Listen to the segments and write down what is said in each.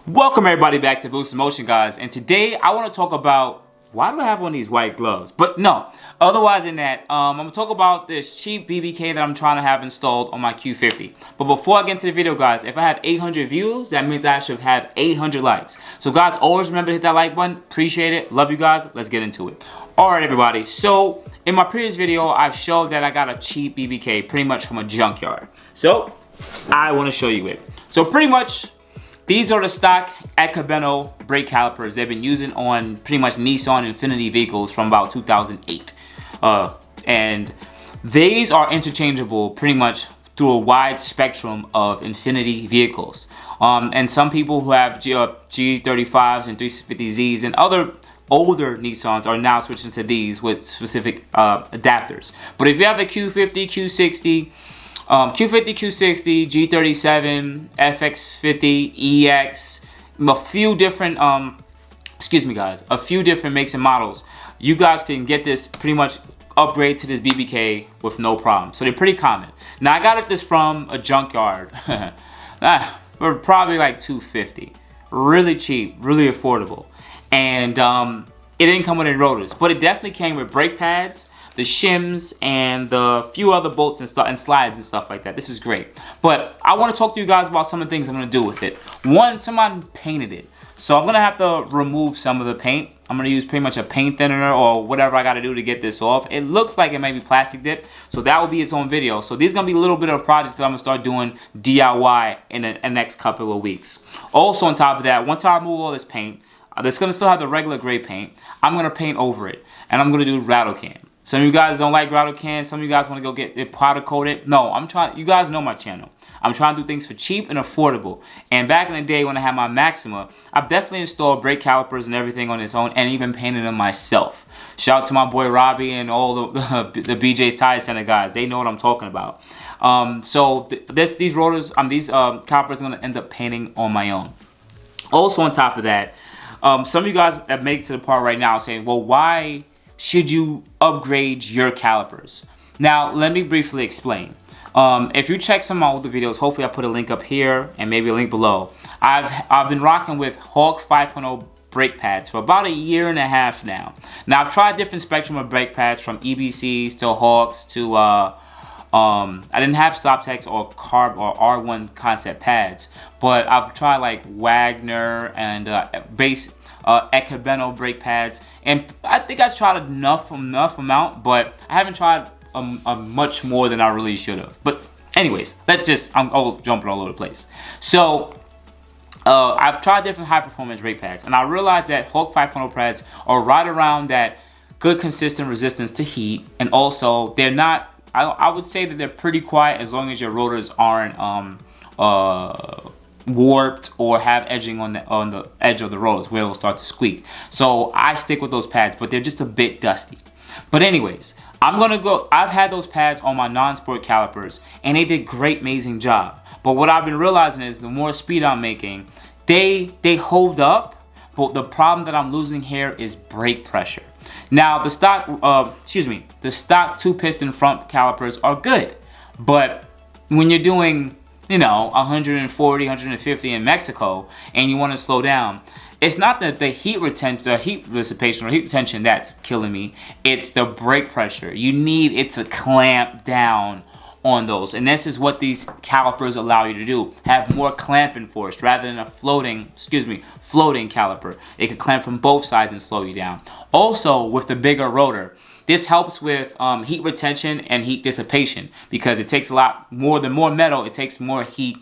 Welcome everybody back to boostinmotion, guys, and today I want to talk about why do I have on these white gloves. But no, otherwise than that, I'm going to talk about this cheap BBK that I'm trying to have installed on my Q50. But before I get into the video, guys, if I have 800 views, that means I should have 800 likes. So guys, always remember to hit that like button. Appreciate it. Love you guys. Let's get into it. Alright everybody, so in my previous video I've showed that I got a cheap BBK pretty much from a junkyard. So I want to show you it. So pretty much these are the stock AKEBONO brake calipers they've been using on pretty much Nissan Infiniti vehicles from about 2008. And these are interchangeable pretty much through a wide spectrum of Infiniti vehicles. And some people who have G35s and 350Zs and other older Nissans are now switching to these with specific adapters. But if you have a Q50 Q60, Q50 Q60, G37, FX50, EX, a few different a few different makes and models, you guys can get this pretty much upgrade to this BBK with no problem. So they're pretty common. Now I got this from a junkyard for probably like $250. Really cheap, really affordable. And it didn't come with any rotors, but it definitely came with brake pads, the shims, and the few other bolts and slides and stuff like that. This is great. But I want to talk to you guys about some of the things I'm going to do with it. One, someone painted it, so I'm going to have to remove some of the paint. I'm going to use pretty much a paint thinner or whatever I got to do to get this off. It looks like it may be plastic dip, so that will be its own video. So these are going to be a little bit of projects that I'm going to start doing DIY in the next couple of weeks. Also on top of that, once I remove all this paint, it's going to still have the regular gray paint. I'm going to paint over it, and I'm going to do rattle can. Some of you guys don't like rattle can. Some of you guys want to go get it powder coated. No, I'm trying. You guys know my channel. I'm trying to do things for cheap and affordable. And back in the day when I had my Maxima, I've definitely installed brake calipers and everything on its own, and even painted them myself. Shout out to my boy Robbie and all the BJ's Tire Center guys. They know what I'm talking about. So these rotors, these calipers, I'm going to end up painting on my own. Also on top of that, some of you guys have made it to the part right now saying, well, why should you upgrade your calipers? Now, let me briefly explain. If you check some of my older videos, hopefully I put a link up here and maybe a link below. I've been rocking with Hawk 5.0 brake pads for about a year and a half now. Now, I've tried different spectrum of brake pads from EBCs to Hawks to I didn't have StopTex or Carb or R1 concept pads, but I've tried like Wagner and AKEBONO brake pads, and I think I've tried enough amount, but I haven't tried much more than I really should have. But anyways, I'm all jumping all over the place. So I've tried different high performance brake pads, and I realized that Hawk 5.0 pads are right around that good consistent resistance to heat, and also they're not, I would say that they're pretty quiet as long as your rotors aren't warped or have edging on the edge of the rotors where it'll start to squeak. So I stick with those pads, but they're just a bit dusty. But anyways, I've had those pads on my non-sport calipers, and they did great, amazing job. But what I've been realizing is the more speed I'm making, they hold up. But the problem that I'm losing here is brake pressure. Now the stock, the stock 2-piston front calipers are good, but when you're doing, you know, 140, 150 in Mexico, and you want to slow down, it's not the heat retention, the heat dissipation or heat retention that's killing me. It's the brake pressure. You need it to clamp down on those, and this is what these calipers allow you to do. Have more clamping force rather than a floating caliper. It can clamp from both sides and slow you down. Also, with the bigger rotor, this helps with heat retention and heat dissipation, because it takes a lot more. The more metal, it takes more heat.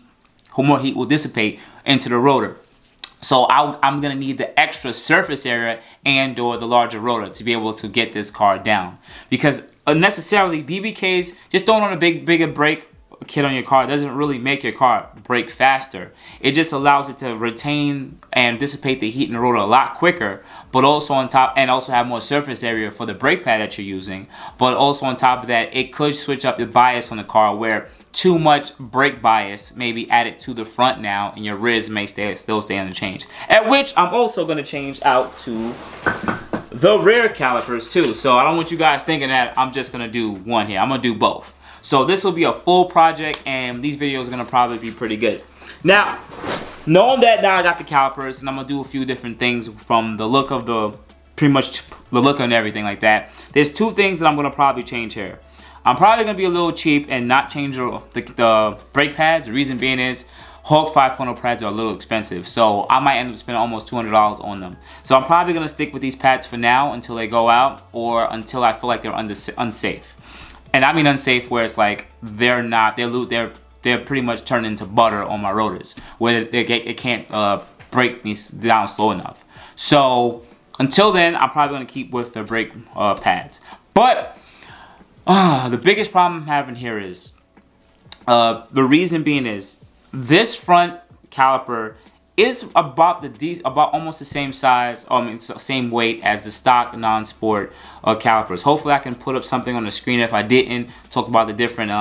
More heat will dissipate into the rotor. So I'm gonna need the extra surface area and/or the larger rotor to be able to get this car down, because unnecessarily BBKs, just throwing on a bigger brake kit on your car doesn't really make your car brake faster. It just allows it to retain and dissipate the heat in the rotor a lot quicker, but also on top, and also have more surface area for the brake pad that you're using. But also on top of that, it could switch up the bias on the car, where too much brake bias may be added to the front now, and your rears may still stay on the change. At which I'm also going to change out to the rear calipers too. So I don't want you guys thinking that I'm just going to do one here. I'm going to do both. So this will be a full project, and these videos are going to probably be pretty good. Now, knowing that now I got the calipers, and I'm gonna do a few different things from the look of pretty much the look and everything like that. There's two things that I'm gonna probably change here. I'm probably gonna be a little cheap and not change the brake pads. The reason being is Hawk 5.0 pads are a little expensive, so I might end up spending almost $200 on them. So I'm probably gonna stick with these pads for now until they go out, or until I feel like they're unsafe. And I mean unsafe where it's like they're pretty much turned into butter on my rotors, where it can't break me down slow enough. So until then, I'm probably gonna keep with the brake pads. But the biggest problem I'm having here is the reason being is this front caliper is about almost the same size, same weight as the stock non-sport calipers. Hopefully I can put up something on the screen. If I didn't talk about the different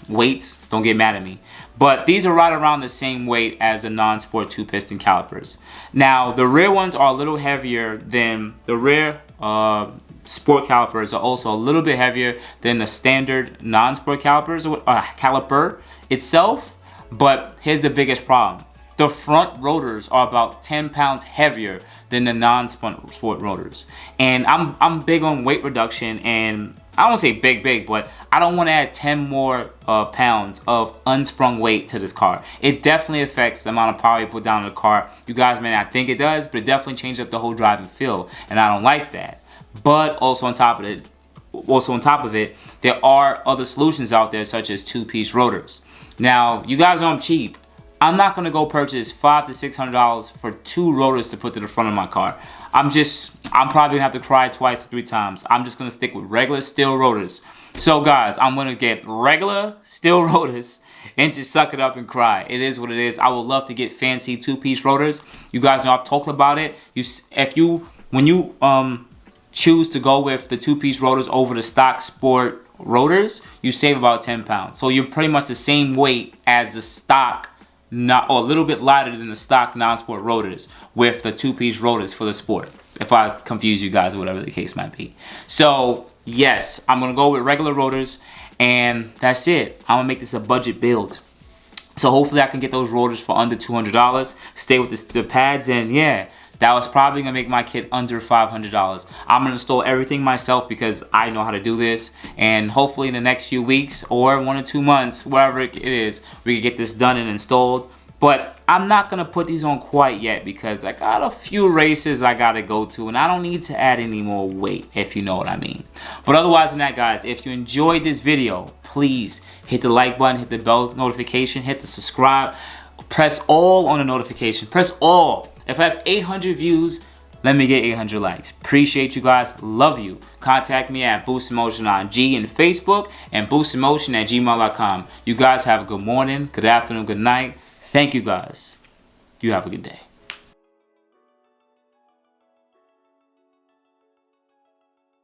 weights, don't get mad at me. But these are right around the same weight as the non-sport 2-piston calipers. Now the rear ones are a little heavier than the rear sport calipers, are also a little bit heavier than the standard non-sport calipers, caliper itself. But here's the biggest problem. The front rotors are about 10 pounds heavier than the non-sport rotors. And I'm big on weight reduction, and I don't want to say big, but I don't want to add 10 more pounds of unsprung weight to this car. It definitely affects the amount of power you put down in the car. You guys may not think it does, but it definitely changes up the whole driving feel, and I don't like that. But also on top of it, there are other solutions out there, such as 2-piece rotors. Now, you guys know I'm cheap. I'm not gonna go purchase $500 to $600 for 2 rotors to put to the front of my car. I'm probably gonna have to cry twice or 3 times. I'm just gonna stick with regular steel rotors. So guys, I'm gonna get regular steel rotors and just suck it up and cry. It is what it is. I would love to get fancy 2-piece rotors. You guys know I've talked about it. When you choose to go with the 2-piece rotors over the stock sport rotors, you save about 10 pounds. So you're pretty much the same weight as the stock, or a little bit lighter than the stock non-sport rotors with the 2-piece rotors for the sport. If I confuse you guys or whatever the case might be. So yes, I'm gonna go with regular rotors, and that's it. I'm gonna make this a budget build. So hopefully I can get those rotors for under $200. Stay with the pads, and yeah, that was probably gonna make my kit under $500. I'm gonna install everything myself because I know how to do this, and hopefully in the next few weeks or 1 or 2 months, whatever it is, we can get this done and installed. But I'm not gonna put these on quite yet because I got a few races I gotta go to, and I don't need to add any more weight, if you know what I mean. But otherwise than that, guys, if you enjoyed this video, please hit the like button, hit the bell notification, hit the subscribe, press all on the notification, press all. If I have 800 views, let me get 800 likes. Appreciate you guys. Love you. Contact me at boostinmotion on G and Facebook, and boostinmotion@gmail.com. You guys have a good morning, good afternoon, good night. Thank you guys. You have a good day.